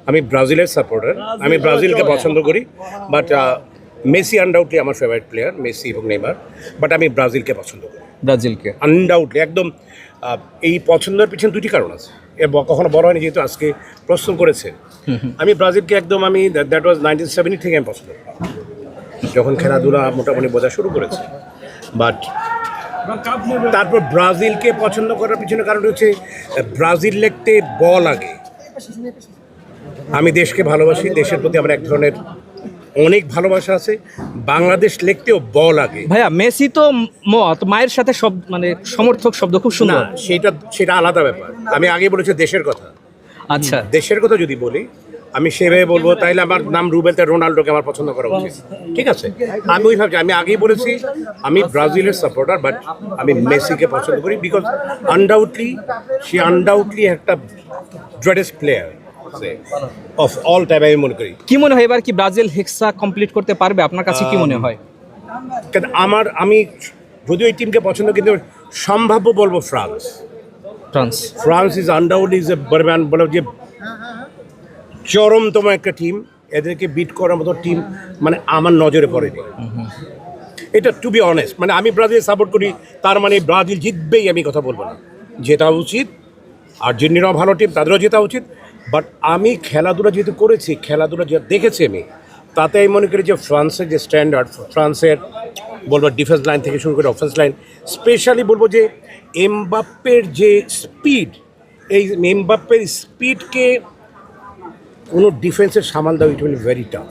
আমি ব্রাজিলের সাপোর্টার, আমি ব্রাজিলকে পছন্দ করি, বাট মেসি আনডাউটলি আমার ফেভারিট প্লেয়ার, মেসি এবং নেইমার, বাট আমি ব্রাজিলকে পছন্দ করি, ব্রাজিলকে। আনডাউটলি একদম। এই পছন্দের পিছনে দুটি কারণ আছে, কখনো বড় হয়নি, যেহেতু আজকে প্রশ্ন করেছে। আমি ব্রাজিলকে একদম, আমি দ্যাট ওয়াজ 1970 থেকে আমি পছন্দ করি, যখন খেলাধুলা মোটামুটি বোঝা শুরু করেছে। বাট তারপর ব্রাজিলকে পছন্দ করার পিছনে কারণ হচ্ছে ব্রাজিল লেগতে বল আগে। আমি দেশকে ভালোবাসি, দেশের প্রতি আমার এক ধরনের অনেক ভালোবাসা আছে। বাংলাদেশ লেগতেও বল আগে। ভাইয়া মেসি তো মায়ের সাথে সব মানে সমর্থক শব্দ খুব না, সুন্দর। সেটা আলাদা ব্যাপার। আমি আগে বলেছি দেশের কথা। আচ্ছা, দেশের কথা যদি বলি, আমি সেভাবে বলবো, তাইলে আমার নাম রুবেল, তাই রোনাল্ডোকে আমার পছন্দ করা উচিত, ঠিক আছে? আমি ওইভাবে, আমি আগেই বলেছি আমি ব্রাজিলের সাপোর্টার, বাট আমি মেসিকে পছন্দ করি, বিকজ আনডাউটলি একটা greatest player of all time আমি মনে করি। কি মনে হয় এবার কি ব্রাজিল হেক্সা কমপ্লিট করতে পারবে? আপনার কাছে কি মনে হয়? আমি যদিও এই টিমকে পছন্দ, কিন্তু সম্ভাব্য বলবো France is undoubtedly is a বলে যে চরমতম একটা টিম। এদেরকে বিট করার মতো টিম মানে আমার নজরে পড়েনি, এটা টু বি অনেস্ট। মানে আমি ব্রাজিল সাপোর্ট করি, তার মানে ব্রাজিল জিতবেই আমি কথা বলবো না, জেতা উচিত। আর্জেন্টিনাও ভালো টিম, তাদেরও জেতা উচিত। বাট আমি খেলাধুলা যেহেতু করেছি, খেলাধুলা যে দেখেছি আমি, তাতে আমি মনে করি যে ফ্রান্সের যে স্ট্যান্ডার্ড, ফ্রান্সের বলবো ডিফেন্স লাইন থেকে শুরু করে অফেন্স লাইন, স্পেশালি বলবো যে এমবাপ্পের যে স্পিড, এই এমবাপ্পের স্পিডকে কোনো ডিফেন্সের সামাল দেওয়া ইট উইল ভেরি টাফ।